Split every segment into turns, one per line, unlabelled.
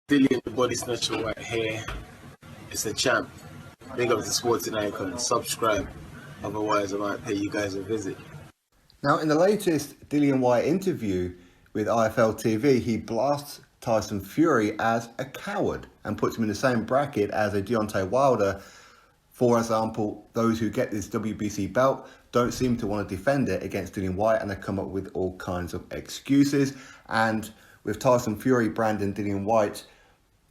Dillian the Body Snatcher right here. It's a champ. Big up to Sporting Icon. Subscribe. Otherwise, I might pay you guys a visit.
Now, in the latest Dillian Whyte interview with IFL TV, he blasts Tyson Fury as a coward and puts him in the same bracket as a Deontay Wilder. For example, those who get this WBC belt don't seem to want to defend it against Dillian Whyte, and they come up with all kinds of excuses. And with Tyson Fury branding Dillian Whyte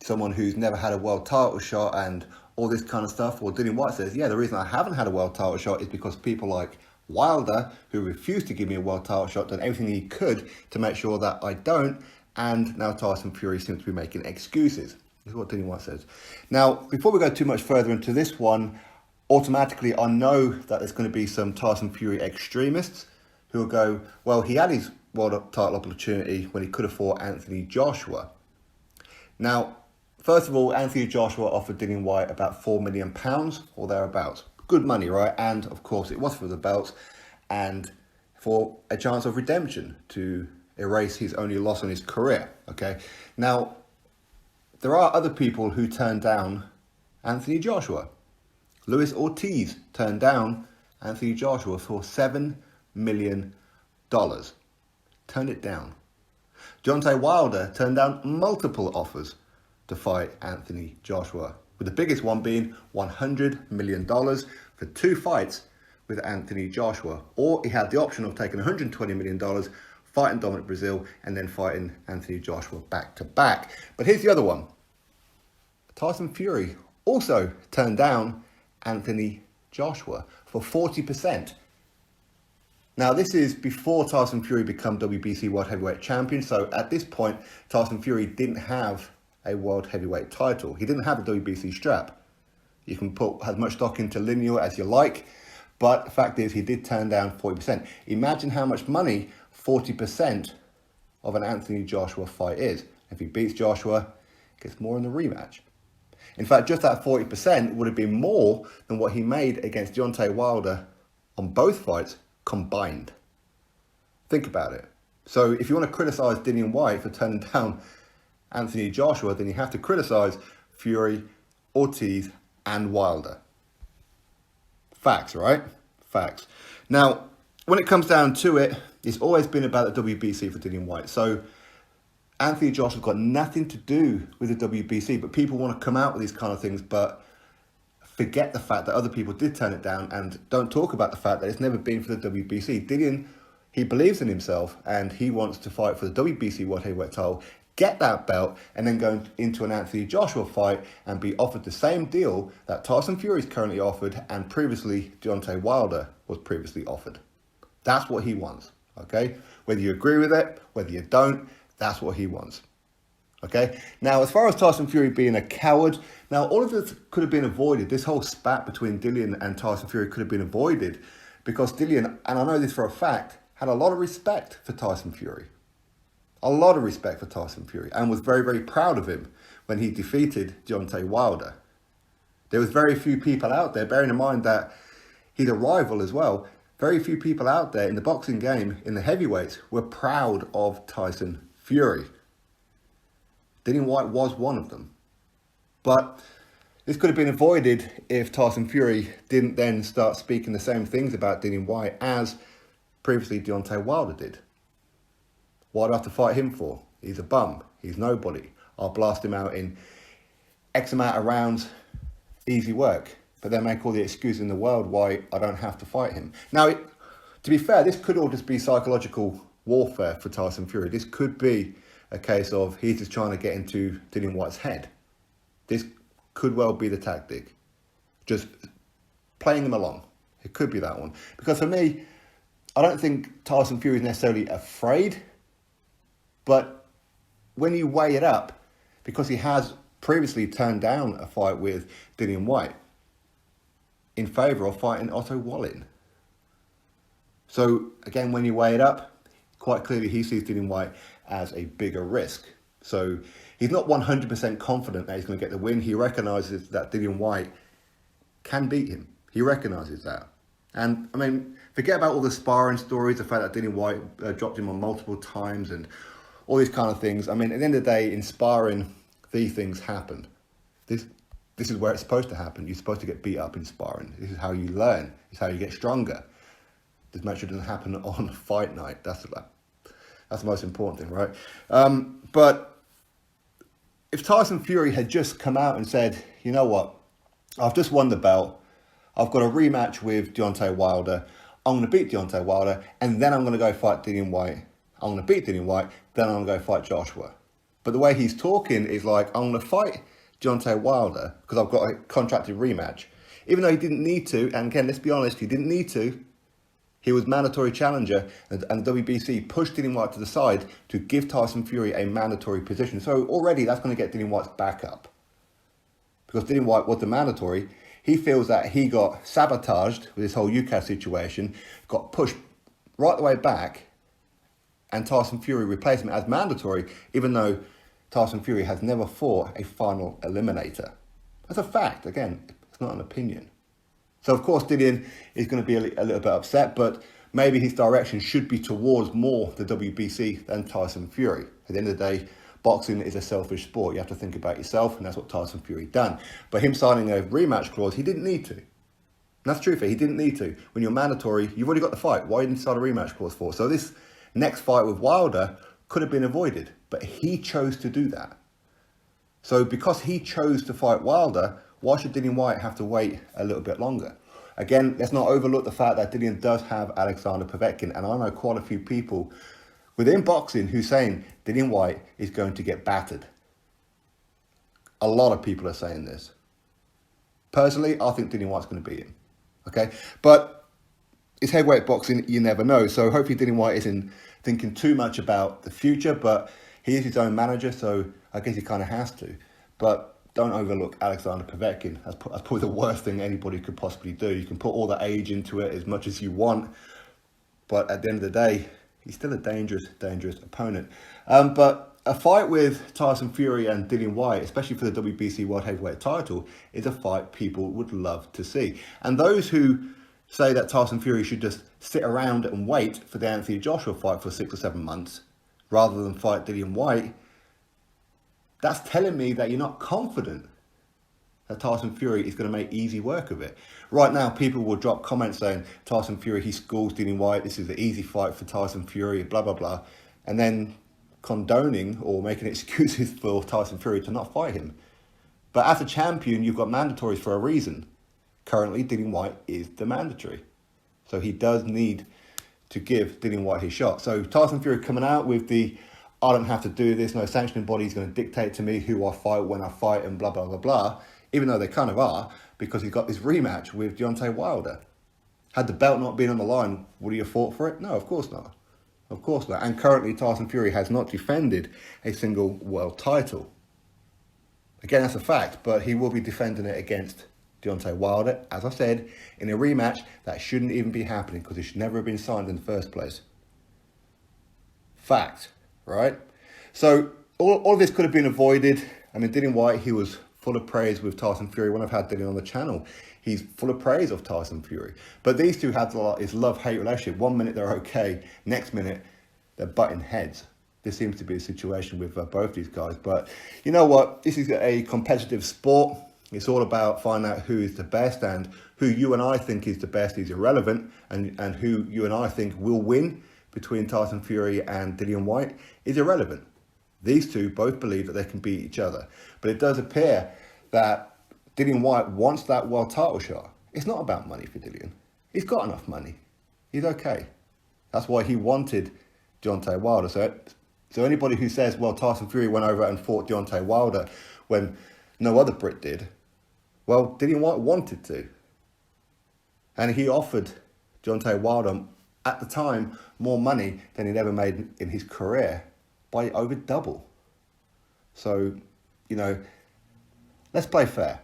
someone who's never had a world title shot and all this kind of stuff, well, Dillian Whyte says, yeah, the reason I haven't had a world title shot is because people like Wilder, who refused to give me a world title shot, done everything he could to make sure that I don't, and now Tyson Fury seems to be making excuses. This is what Dillian Whyte says. Now, before we go too much further into this one, automatically I know that there's going to be some Tyson Fury extremists who will go, well, he had his world title opportunity when he could have fought Anthony Joshua. Now, first of all, Anthony Joshua offered Dillian Whyte about £4 million or thereabouts. Good money, right? And of course it was for the belts and for a chance of redemption to erase his only loss in his career, okay? Now, there are other people who turned down Anthony Joshua. Luis Ortiz turned down Anthony Joshua for $7 million. Turned it down. Deontay Wilder turned down multiple offers to fight Anthony Joshua, with the biggest one being $100 million for 2 fights with Anthony Joshua. Or he had the option of taking $120 million, fighting Dominic Brazil, and then fighting Anthony Joshua back to back. But here's the other one. Tyson Fury also turned down Anthony Joshua for 40%. Now, this is before Tyson Fury became WBC World Heavyweight Champion. So at this point, Tyson Fury didn't have a World Heavyweight title. He didn't have a WBC strap. You can put as much stock into lineal as you like, but the fact is he did turn down 40%. Imagine how much money 40% of an Anthony Joshua fight is. If he beats Joshua, gets more in the rematch. In fact, just that 40% would have been more than what he made against Deontay Wilder on both fights combined. Think about it. So if you want to criticize Dillian Whyte for turning down Anthony Joshua, then you have to criticize Fury, Ortiz, and Wilder. Facts, right? Facts. Now, when it comes down to it, it's always been about the WBC for Dillian Whyte. So Anthony Joshua's got nothing to do with the WBC, but people want to come out with these kind of things, but forget the fact that other people did turn it down and don't talk about the fact that it's never been for the WBC. Dillian, he believes in himself and he wants to fight for the WBC World Heavyweight Title, get that belt, and then go into an Anthony Joshua fight and be offered the same deal that Tyson Fury is currently offered and previously Deontay Wilder was previously offered. That's what he wants, okay? Whether you agree with it, whether you don't, that's what he wants, okay? Now, as far as Tyson Fury being a coward, now all of this could have been avoided. This whole spat between Dillian and Tyson Fury could have been avoided because Dillian, and I know this for a fact, had a lot of respect for Tyson Fury. A lot of respect for Tyson Fury and was very, very proud of him when he defeated Deontay Wilder. There was very few people out there, bearing in mind that he's a rival as well, very few people out there in the boxing game, in the heavyweights, were proud of Tyson Fury. Dillian Whyte was one of them. But this could have been avoided if Tyson Fury didn't then start speaking the same things about Dillian Whyte as previously Deontay Wilder did. What do I have to fight him for? He's a bum. He's nobody. I'll blast him out in X amount of rounds. Easy work. But then make all the excuses in the world why I don't have to fight him. Now, to be fair, this could all just be psychological warfare for Tyson Fury. This could be a case of he's just trying to get into Dillian Whyte's head. This could well be the tactic. Just playing him along. It could be that one. Because for me, I don't think Tyson Fury is necessarily afraid. But when you weigh it up, because he has previously turned down a fight with Dillian Whyte in favour of fighting Otto Wallin. So again, when you weigh it up, quite clearly he sees Dillian Whyte as a bigger risk. So he's not 100% confident that he's going to get the win. He recognises that Dillian Whyte can beat him. He recognises that. And I mean, forget about all the sparring stories, the fact that Dillian Whyte dropped him on multiple times and all these kind of things. I mean, at the end of the day, in sparring, these things happened. This is where it's supposed to happen. You're supposed to get beat up in sparring. This is how you learn. It's how you get stronger. This make sure it doesn't happen on fight night. That's the most important thing, right? But if Tyson Fury had just come out and said, you know what, I've just won the belt, I've got a rematch with Deontay Wilder, I'm going to beat Deontay Wilder, and then I'm going to go fight Dillian Whyte. I'm going to beat Dillian Whyte, then I'm going to go fight Joshua. But the way he's talking is like, I'm going to fight Deontay Wilder because I've got a contracted rematch. Even though he didn't need to, and again, let's be honest, he didn't need to. He was mandatory challenger, and the WBC pushed Dillian Whyte to the side to give Tyson Fury a mandatory position. So already that's going to get Dillian Whyte's back up. Because Dillian Whyte was the mandatory, he feels that he got sabotaged with this whole UCAS situation, got pushed right the way back, and Tyson Fury replaced him as mandatory, even though Tyson Fury has never fought a final eliminator. That's a fact. Again, it's not an opinion. So, of course, Dillian is going to be a little bit upset, but maybe his direction should be towards more the WBC than Tyson Fury. At the end of the day, boxing is a selfish sport. You have to think about yourself, and that's what Tyson Fury done. But him signing a rematch clause, he didn't need to. And that's true for he didn't need to. When you're mandatory, you've already got the fight. Why didn't you sign a rematch clause for? So this next fight with Wilder could have been avoided, but he chose to do that. So because he chose to fight Wilder, why should Dillian Whyte have to wait a little bit longer? Again, let's not overlook the fact that Dillian does have Alexander Povetkin, and I know quite a few people within boxing who's saying Dillian Whyte is going to get battered. A lot of people are saying this. Personally, I think Dillian Whyte's going to beat him. Okay? But it's heavyweight boxing, you never know. So hopefully Dillian Whyte isn't thinking too much about the future, but he is his own manager, so I guess he kind of has to. But don't overlook Alexander Povetkin. That's probably the worst thing anybody could possibly do. You can put all the age into it as much as you want, but at the end of the day, he's still a dangerous, dangerous opponent. But a fight with Tyson Fury and Dillian Whyte, especially for the WBC World Heavyweight Title, is a fight people would love to see. And those who say that Tyson Fury should just sit around and wait for the Anthony Joshua fight for 6 or 7 months, rather than fight Dillian Whyte, that's telling me that you're not confident that Tyson Fury is going to make easy work of it. Right now, people will drop comments saying, Tyson Fury, he schools Dillian Whyte, this is an easy fight for Tyson Fury, blah, blah, blah. And then condoning or making excuses for Tyson Fury to not fight him. But as a champion, you've got mandatories for a reason. Currently, Dillian Whyte is the mandatory. So he does need to give Dillian Whyte his shot. So Tyson Fury coming out with the, I don't have to do this, no sanctioning body is going to dictate to me who I fight, when I fight, and blah, blah, blah, blah. Even though they kind of are, because he's got this rematch with Deontay Wilder. Had the belt not been on the line, would he have fought for it? No, of course not. Of course not. And currently, Tyson Fury has not defended a single world title. Again, that's a fact, but he will be defending it against Deontay Wilder, as I said, in a rematch that shouldn't even be happening because it should never have been signed in the first place. Fact, right? So all of this could have been avoided. I mean, Dillian Whyte, he was full of praise with Tyson Fury. When I've had Dillian on the channel, he's full of praise of Tyson Fury. But these two had this love-hate relationship. 1 minute they're okay, next minute they're butting heads. This seems to be a situation with both these guys. But you know what? This is a competitive sport. It's all about finding out who is the best, and who you and I think is the best is irrelevant, and who you and I think will win between Tyson Fury and Dillian Whyte is irrelevant. These two both believe that they can beat each other. But it does appear that Dillian Whyte wants that world title shot. It's not about money for Dillian. He's got enough money. He's okay. That's why he wanted Deontay Wilder. So anybody who says, well, Tyson Fury went over and fought Deontay Wilder when no other Brit did, well, Dillian Whyte wanted to. And he offered Deontay Wilder, at the time, more money than he'd ever made in his career by over double. So, you know, let's play fair.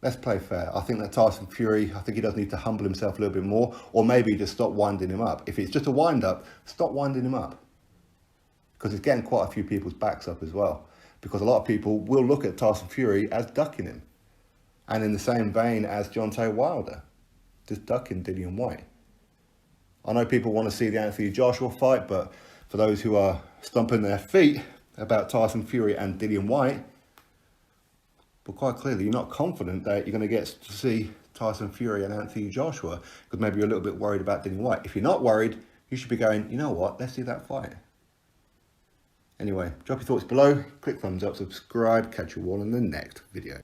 Let's play fair. I think that Tyson Fury, I think he does need to humble himself a little bit more, or maybe just stop winding him up. If it's just a wind-up, stop winding him up. Because it's getting quite a few people's backs up as well. Because a lot of people will look at Tyson Fury as ducking him. And in the same vein as Deontay Wilder, just ducking Dillian Whyte. I know people want to see the Anthony Joshua fight, but for those who are stomping their feet about Tyson Fury and Dillian Whyte, But quite clearly, you're not confident that you're going to get to see Tyson Fury and Anthony Joshua, because maybe you're a little bit worried about Dillian Whyte. If you're not worried, you should be going, you know what, let's see that fight. Anyway, drop your thoughts below, click thumbs up, subscribe, catch you all in the next video.